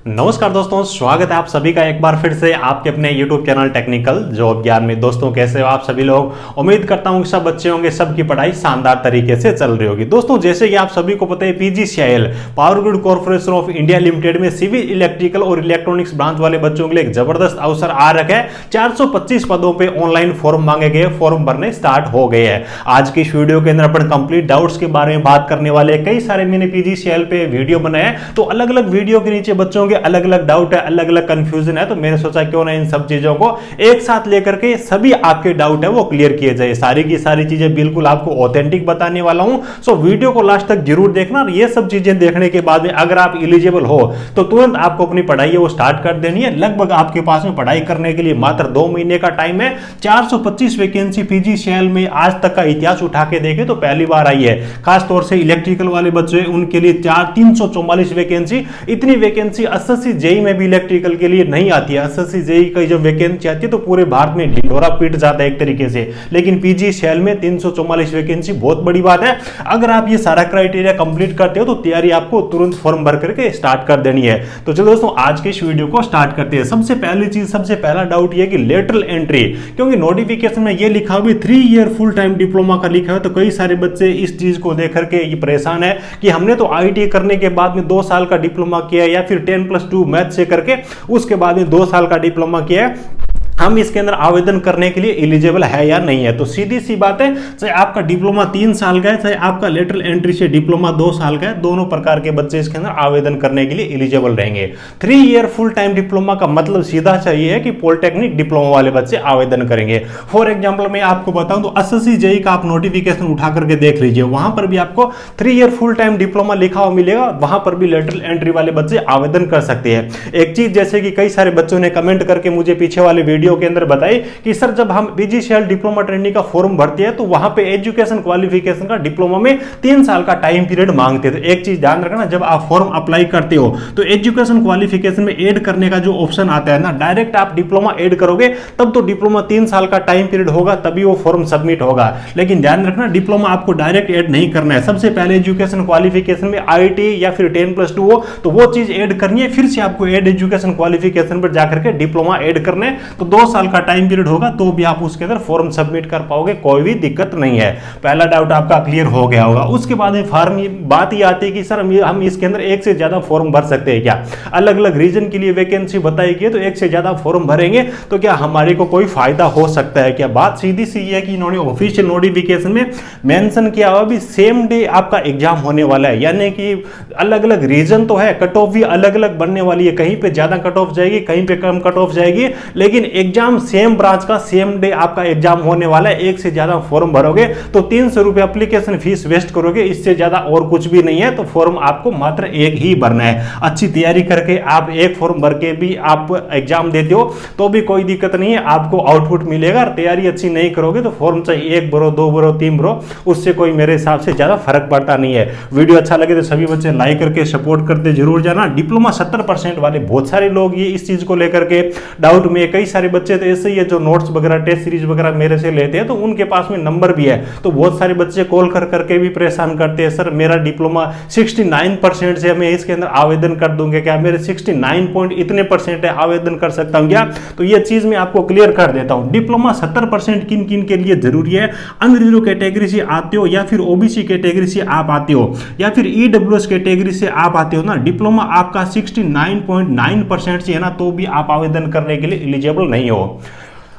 नमस्कार दोस्तों, स्वागत है आप सभी का एक बार फिर से आपके अपने YouTube चैनल टेक्निकल जॉब ज्ञान में। दोस्तों कैसे हो आप सभी लोग। उम्मीद करता हूं कि सब बच्चे होंगे, सबकी पढ़ाई शानदार तरीके से चल रही होगी। दोस्तों जैसे कि आप सभी को पता है, PGCIL power grid corporation of India limited में सिविल इलेक्ट्रिकल और इलेक्ट्रॉनिक्स ब्रांच वाले बच्चों के लिए एक जबरदस्त अवसर आ रखा है। 425 पदों पर ऑनलाइन फॉर्म मांगे गए, फॉर्म भरने स्टार्ट हो गए हैं। आज की इस वीडियो के अंदर अपन कंप्लीट डाउट्स के बारे में बात करने वाले। कई सारे मैंने PGCIL पे वीडियो बनाए, तो अलग अलग वीडियो के नीचे बच्चों के अलग अलग डाउट है, अलग अलग कंफ्यूजन है, तो मैंने सोचा क्यों ना इन सब चीजों को एक साथ लेकर के सभी आपके डाउट है वो क्लियर किए जाए। सारी की सारी चीजें बिल्कुल आपको ऑथेंटिक बताने वाला हूं, सो वीडियो को लास्ट तक जरूर देखना। और ये सब चीजें देखने के बाद में अगर आप एलिजिबल हो तो तुरंत आपको अपनी पढ़ाई है वो स्टार्ट कर देनी है। लगभग आपके पास में पढ़ाई करने के लिए मात्र 2 महीने का टाइम है। 425 वैकेंसी PGCIL में आज तक का इतिहास उठा के देखे तो पहली बार आई है। खासतौर से इलेक्ट्रिकल वाले बच्चे उनके लिए 344 वैकेंसी। इतनी वैकेंसी SSC जेई में भी इलेक्ट्रिकल के लिए नहीं आती है। SSC जेई की जब वैकेंसी आती है तो पूरे भारत में ढिंढोरा पीट जाता है एक तरीके से, लेकिन PGCIL में 344 वैकेंसी बहुत बड़ी बात है। अगर आप ये सारा क्राइटेरिया कंप्लीट करते हो तो तैयारी आपको तुरंत फॉर्म भर करके स्टार्ट कर देनी है। तो चलो दोस्तों आज के इस वीडियो को स्टार्ट करते हैं। सबसे पहली चीज, सबसे पहला डाउट ये कि लेटरल एंट्री, क्योंकि नोटिफिकेशन में ये लिखा हुआ 3 ईयर फुल टाइम डिप्लोमा का लिखा है, तो कई सारे बच्चे इस चीज को देख करके ये परेशान है कि हमने तो IIT करने के बाद में 2 साल का डिप्लोमा किया या फिर 10+2 मैथ से करके उसके बाद में 2 साल का डिप्लोमा किया है, हम इसके अंदर आवेदन करने के लिए एलिजिबल है या नहीं है। तो सीधी सी बात है, चाहे आपका डिप्लोमा 3 साल का है, चाहे आपका लेटरल एंट्री से डिप्लोमा 2 साल का है, दोनों प्रकार के बच्चे इसके अंदर आवेदन करने के लिए एलिजिबल रहेंगे। 3 ईयर फुल टाइम डिप्लोमा का मतलब सीधा चाहिए है कि पॉलिटेक्निक डिप्लोमा वाले बच्चे आवेदन करेंगे। फॉर एग्जाम्पल मैं आपको बताऊं तो SSC जेई का आप नोटिफिकेशन उठा करके देख लीजिए, वहां पर भी आपको 3 ईयर फुल टाइम डिप्लोमा लिखा हुआ मिलेगा, वहां पर भी लेटरल एंट्री वाले बच्चे आवेदन कर सकते हैं। एक चीज जैसे कि कई सारे बच्चों ने कमेंट करके मुझे पीछे वाले वीडियो के अंदर बताई कि सर जब हम PGCIL डिप्लोमा ट्रेनिंग का फॉर्म भरते हैं तो वहां पे एजुकेशन क्वालिफिकेशन का डिप्लोमा में 3 साल का टाइम पीरियड मांगते हैं। तो एक चीज ध्यान रखना, जब आप फॉर्म अप्लाई करते हो तो एजुकेशन क्वालिफिकेशन में ऐड करने का जो ऑप्शन आता है ना, डायरेक्ट आप डिप्लोमा ऐड करोगे तब तो डिप्लोमा 3 साल का टाइम पीरियड होगा, तभी वो फॉर्म सबमिट होगा। लेकिन ध्यान रखना, डिप्लोमा आपको डायरेक्ट ऐड नहीं करना है। सबसे पहले एजुकेशन क्वालिफिकेशन में IIT या फिर 10+2 हो तो वो चीज ऐड करनी है, फिर से आपको ऐड एजुकेशन क्वालिफिकेशन पर जाकर के डिप्लोमा ऐड करने हैं, तो 2 साल का टाइम पीरियड होगा तो भी आप उसके अंदर फॉर्म सबमिट कर पाओगे, कोई भी दिक्कत नहीं है। पहला डाउट आपका क्लियर हो गया होगा। उसके बाद में फॉर्म बात ये आती है कि सर हम इसके अंदर एक से ज्यादा फॉर्म भर सकते हैं क्या? अलग अलग रीजन के लिए वैकेंसी बताई गई है, तो एक से ज्यादा फॉर्म भरेंगे तो क्या हमारे को कोई फायदा हो सकता है क्या? बात सीधी सी है कि इन्होंने ऑफिशियल नोटिफिकेशन में मेंशन किया हुआ भी सेम डे आपका एग्जाम होने वाला है, यानी कि अलग अलग रीजन तो है, कट ऑफ भी अलग अलग बनने वाली है, कहीं पे ज्यादा कट ऑफ जाएगी, कहीं पे कम कट ऑफ जाएगी, लेकिन एग्जाम सेम ब्रांच का सेम डे आपका एग्जाम होने वाला है। एक से ज्यादा फॉर्म भरोगे तो 300 रुपए एप्लीकेशन फीस वेस्ट करोगे, इससे ज्यादा और कुछ भी नहीं है। तो फॉर्म आपको मात्र एक ही भरना है। अच्छी तैयारी करके आप एक फॉर्म भर के भी आप एग्जाम देते हो तो भी कोई दिक्कत नहीं है, आपको आउटपुट मिलेगा। तैयारी अच्छी नहीं करोगे तो फॉर्म चाहे 1 भरो, 2 भरो, 3 भरो, उससे कोई मेरे हिसाब से ज्यादा फर्क पड़ता नहीं है। वीडियो अच्छा लगे तो सभी बच्चे लाइक करके सपोर्ट करते जरूर जाना। डिप्लोमा 70% वाले बहुत सारे लोग ये इस चीज को लेकर के डाउट में, कई सारे बच्चे तो ऐसे ही है जो नोट्स वगैरह टेस्ट सीरीज वगैरह मेरे से लेते हैं तो उनके पास में नंबर भी है, तो बहुत सारे बच्चे कॉल कर करके भी परेशान करते हैं, सर मेरा डिप्लोमा 69% से मैं इसके अंदर आवेदन कर दूंगा क्या? मेरे 69 पॉइंट इतने परसेंट है, आवेदन कर सकता हूं क्या? तो ये चीज मैं आपको क्लियर कर देता हूं। डिप्लोमा 70% किन किन के लिए जरूरी है? अनरिजर्व कैटेगरी से आते हो या फिर OBC कैटेगरी से आप आते हो या फिर EWS कैटेगरी से आप आते हो ना, डिप्लोमा आपका 69.9% से है ना, तो भी आप आवेदन करने के लिए एलिजिबल नहीं हो।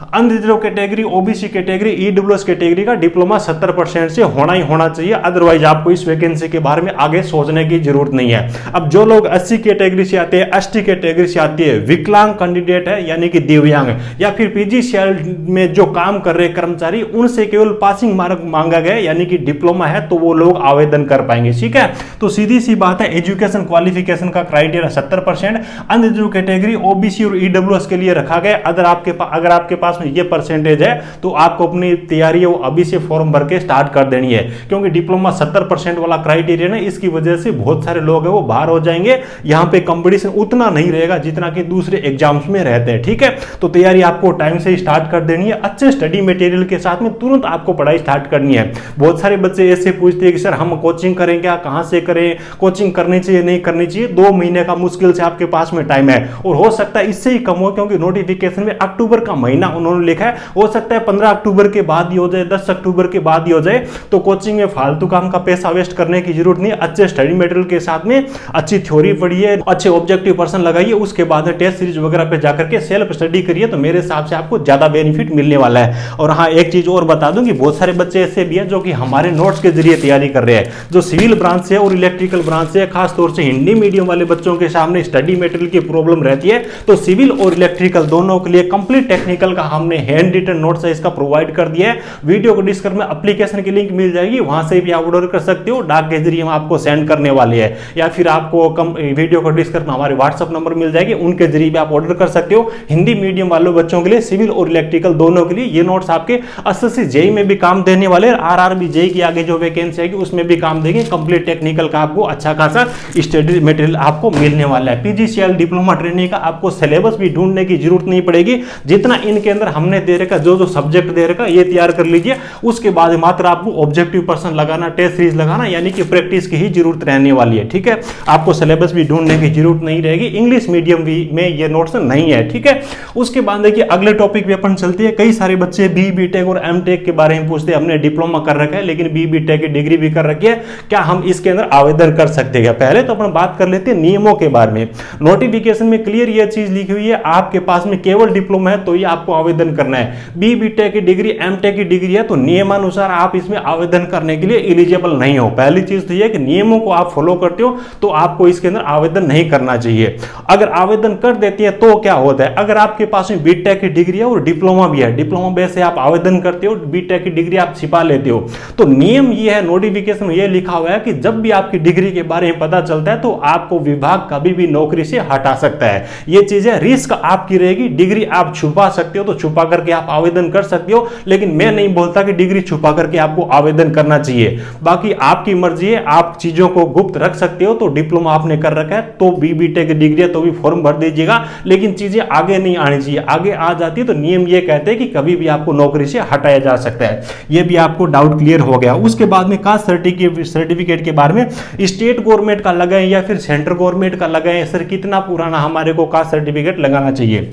Unreserved category, OBC category, EWS category का डिप्लोमा 70% से होना ही होना चाहिए, अदरवाइज आपको इस वैकेंसी के बारे में आगे सोचने की जरूरत नहीं है। अब जो लोग SC कैटेगरी से आते हैं, ST कैटेगरी से आती है, विकलांग कैंडिडेट है यानी कि दिव्यांग, या फिर PGCIL में जो काम कर रहे कर्मचारी, उनसे केवल पासिंग मार्क मांगा गया यानी कि डिप्लोमा है, तो वो लोग आवेदन कर पाएंगे। ठीक है, तो सीधी सी बात है, एजुकेशन क्वालिफिकेशन का क्राइटेरिया 70%, अनरिजर्व कैटेगरी, OBC और EWS के लिए रखा गया। अगर आपके पास पास में ये परसेंटेज है तो आपको अपनी तैयारी है वो अभी से फॉर्म भर के स्टार्ट कर देनी है, क्योंकि डिप्लोमा 70% वाला क्राइटेरिया है, इसकी वजह से बहुत सारे लोग हैं वो बाहर हो जाएंगे। यहाँ पे कंपटीशन उतना नहीं रहेगा जितना कि दूसरे एग्जाम्स में रहते हैं। ठीक है, तो तैयारी आपको टाइम से स्टार्ट कर देनी है, अच्छे स्टडी मटेरियल के साथ में तुरंत आपको पढ़ाई स्टार्ट करनी है। बहुत सारे बच्चे ऐसे पूछते हैं कि सर हम कोचिंग करें क्या, कहां से करें, कोचिंग करनी चाहिए नहीं करनी चाहिए। 2 महीने का मुश्किल से आपके पास में टाइम है, और हो सकता है इससे ही कम हो, क्योंकि नोटिफिकेशन में अक्टूबर का महीना उन्होंने लिखा है, हो सकता है 15 अक्टूबर के बाद ही हो जाए, 10 अक्टूबर के बाद ही हो जाए। तो कोचिंग में फालतू काम का पैसा वेस्ट करने की जरूरत नहीं, अच्छे स्टडी मटेरियल के साथ में अच्छी थ्योरी पढ़िए, अच्छे ऑब्जेक्टिव पर्सन लगाइए, उसके बाद टेस्ट सीरीज वगैरह पे जाकर के सेल्फ स्टडी करिए, तो मेरे हिसाब से आपको ज्यादा बेनिफिट मिलने वाला है। और हाँ, एक चीज और बता दूं कि बहुत सारे बच्चे ऐसे भी हैं जो कि हमारे नोट्स के जरिए तैयारी कर रहे हैं, जो सिविल ब्रांच से और इलेक्ट्रिकल ब्रांच से, खासतौर से हिंदी मीडियम वाले बच्चों के सामने स्टडी मटेरियल की प्रॉब्लम रहती है, तो सिविल और इलेक्ट्रिकल दोनों के लिए कंप्लीट टेक्निकल का हमने हैंड रिटन नोट्स है इसका प्रोवाइड कर दिया है। वीडियो को डिस्क्रिप्शन में एप्लीकेशन की लिंक मिल जाएगी, वहां से भी आप ऑर्डर कर सकते हो, डाक के जरिए हम आपको सेंड करने वाले हैं, या फिर आपको वीडियो को डिस्क्रिप्शन में हमारे व्हाट्सएप नंबर मिल जाएगी, उनके जरिए भी आप ऑर्डर कर सकते हो। हिंदी मीडियम वालों बच्चों के लिए, सिविल और इलेक्ट्रिकल दोनों के लिए ये नोट्स आपके एसएससी जेई में भी काम देने वाले, आरआरबी जेई की आगे जो वैकेंसी आएगी उसमें भी काम देंगे। कंप्लीट टेक्निकल का आपको अच्छा खासा स्टडी मटेरियल आपको मिलने वाला है। पीजीसीएल डिप्लोमा ट्रेनिंग का आपको सिलेबस भी ढूंढने की जरूरत नहीं पड़ेगी, जितना इनके अंदर हमने दे रखा, जो सब्जेक्ट दे रखा ये तैयार कर लीजिए, उसके बाद मात्र आपको ऑब्जेक्टिव पर्सन लगाना, टेस्ट सीरीज लगाना, यानी कि प्रैक्टिस की ही जरूरत रहने वाली है। ठीक है, आपको सिलेबस भी ढूंढने की जरूरत नहीं रहेगी, इंग्लिश मीडियम में ये नोट्स नहीं है। ठीक है, उसके बाद देखिए अगले टॉपिक पे अपन चलते हैं। कई सारे बच्चे बी टेक और एम टेक के बारे में पूछते हैं, हमने डिप्लोमा कर रखा है लेकिन बी टेक की डिग्री भी कर रखी है, क्या हम इसके अंदर आवेदन कर सकते हैं? पहले तो अपन बात कर लेते हैं नियमों के बारे में। नोटिफिकेशन में क्लियर ये चीज लिखी हुई है, आपके पास में केवल डिप्लोमा है तो ये आपको आवेदन करना है। बी टेक की डिग्री, एम टेक की डिग्री है तो नियमानुसार आप इसमें आवेदन करने के लिए एलिजिबल नहीं हो। पहली चीज तो ये कि नियमों को आप फॉलो करते हो तो आपको इसके अंदर आवेदन नहीं करना चाहिए। अगर आवेदन कर देती है तो क्या होता है, अगर आपके पास में बीटेक की डिग्री है और डिप्लोमा भी है, डिप्लोमा बेस से आप आवेदन करते हो, बीटेक की डिग्री आप छिपा लेते हो, तो नियम ये है, नोटिफिकेशन में ये लिखा हुआ है कि जब भी आपकी डिग्री के बारे में पता चलता है तो आपको विभाग कभी भी नौकरी से हटा सकता है। ये चीजें रिस्क आपकी रहेगी। डिग्री आप छुपा सकते हो तो छुपा करके आप आवेदन कर सकते हो, लेकिन मैं नहीं बोलता कि डिग्री छुपा करके आपको आवेदन करना चाहिए। बाकी आपकी मर्जी है, आप चीजों को गुप्त रख सकते हो। तो डिप्लोमा आपने कर रखा है तो बीटेक की डिग्री है तो भी फॉर्म भर दीजिएगा, लेकिन चीजें आगे नहीं आनी चाहिए। आगे आ जाती है तो नियम ये कहते हैं कि कभी भी आपको नौकरी से हटाया जा सकता है। ये भी आपको डाउट क्लियर हो गया। उसके बाद में कास्ट सर्टिफिकेट के बारे में, स्टेट गवर्नमेंट का लगाएं या फिर सेंट्रल गवर्नमेंट का लगाएं, सर कितना पुराना हमारे को कास्ट सर्टिफिकेट लगाना चाहिए?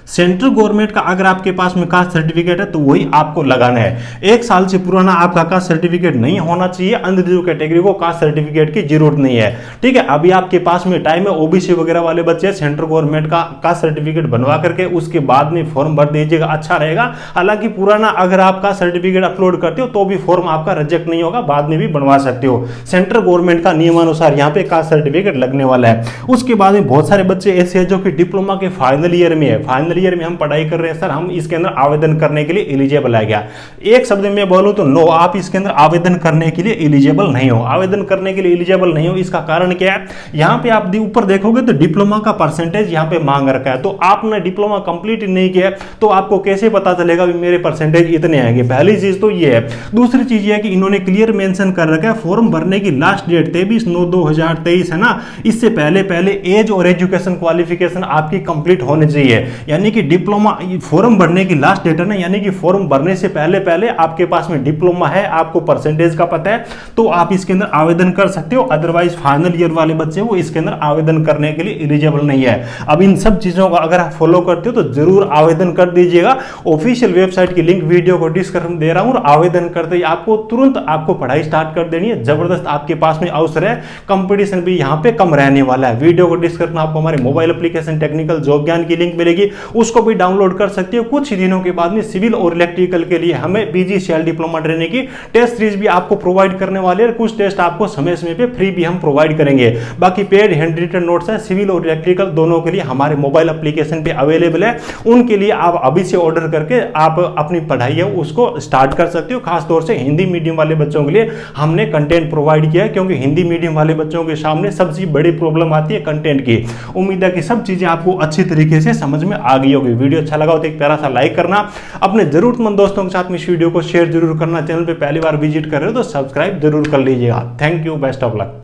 सेंट्रल गवर्नमेंट का अगर आपके पास में कास्ट सर्टिफिकेट है तो वही आपको लगाना है। 1 साल से पुराना आपका कास्ट सर्टिफिकेट नहीं होना चाहिए। अनरिजर्व कैटेगरी को कास्ट सर्टिफिकेट की जरूरत नहीं है। ठीक है, अभी आपके पास में टाइम है। ओबीसी वगैरह वाले बच्चे सेंट्रल गवर्नमेंट का कास्ट सर्टिफिकेट बनवा करके उसके बाद में फॉर्म भर दीजिएगा, अच्छा रहेगा। हालांकि पुराना अगर आप कास्ट सर्टिफिकेट अपलोड करते हो तो भी फॉर्म आपका रिजेक्ट नहीं होगा, बाद में भी बनवा सकते हो। सेंट्रल गवर्नमेंट का नियमानुसार यहाँ पे कास्ट सर्टिफिकेट लगने वाला है। उसके बाद में बहुत सारे बच्चे ऐसे हैं जो कि डिप्लोमा के फाइनल ईयर में है, फाइनल ईयर में हम पढ़ाई कर रहे हैं, सर हम इसके अंदर आवेदन करने के लिए एलिजिबल है क्या? एक शब्द में बोलूं तो नो, आप इसके अंदर आवेदन करने के लिए एलिजिबल नहीं हो। आवेदन करने के लिए एलिजिबल नहीं हो, इसका कारण क्या है? यहां पे आप ऊपर देखोगे तो डिप्लोमा का परसेंटेज यहां पे मांग रखा है, तो आपने डिप्लोमा कंप्लीट नहीं किया तो आपको कैसे पता चलेगा भी मेरे परसेंटेज इतने आएंगे? पहली चीज तो ये है। दूसरी चीज ये है कि इन्होंने क्लियर मेंशन कर रखा है फॉर्म भरने की लास्ट डेट 23/9/2023 है ना, इससे पहले एज और एजुकेशन क्वालिफिकेशन आपकी कंप्लीट होनी चाहिए। यानी कि डिप्लोमा फॉर्म भरने की लास्ट डेट है ना, यानी कि फॉर्म भरने से पहले आपके पास में डिप्लोमा है, आपको परसेंटेज का पता है, तो आप इसके अंदर आवेदन कर सकते हो। अदरवाइज फाइनल ईयर वाले बच्चे वो इसके अंदर आवेदन करने के लिए एलिजिबल नहीं है। अब इन सब चीजों का अगर आप फॉलो करते हो तो जरूर आवेदन कर दीजिएगा। ऑफिशियल वेबसाइट की लिंक वीडियो को डिस्क्रिप्शन दे रहा हूं, और आवेदन करते ही आपको तुरंत आपको पढ़ाई स्टार्ट कर देनी है। जबरदस्त आपके पास में अवसर है, कंपटीशन भी यहां पे कम रहने वाला है। वीडियो को डिस्क्रिप्शन आपको हमारे मोबाइल एप्लीकेशन टेक्निकल जॉब ज्ञान की लिंक मिलेगी, उसको भी डाउनलोड कर सकते हो। कुछ ही दिनों के बाद में सिविल और इलेक्ट्रिकल के लिए हमें पीजीसीएल डिप्लोमा ट्रेनिंग की टेस्ट सीरीज भी आपको प्रोवाइड करने वाले हैं। कुछ टेस्ट आपको समय समय पे फ्री भी हम प्रोवाइड करेंगे। बाकी पेड हैंड रिटन नोट्स है सिविल और इलेक्ट्रिकल दोनों के लिए हमारे मोबाइल एप्लीकेशन पे अवेलेबल है। उनके लिए आप अभी से ऑर्डर करके आप अपनी पढ़ाई है उसको स्टार्ट कर सकते हो। खासतौर से हिंदी मीडियम वाले बच्चों के लिए हमने कंटेंट प्रोवाइड किया है, क्योंकि हिंदी मीडियम वाले बच्चों के सामने सबसे बड़ी प्रॉब्लम आती है कंटेंट की। उम्मीद है कि सब चीजें आपको अच्छी तरीके से समझ में आ आ गई होगी। वीडियो अच्छा लगा हो तो एक प्यारा सा लाइक करना, अपने जरूरतमंद दोस्तों के साथ में इस वीडियो को शेयर जरूर करना, चैनल पे पहली बार विजिट कर रहे हो तो सब्सक्राइब जरूर कर लीजिएगा। Thank you, best of luck.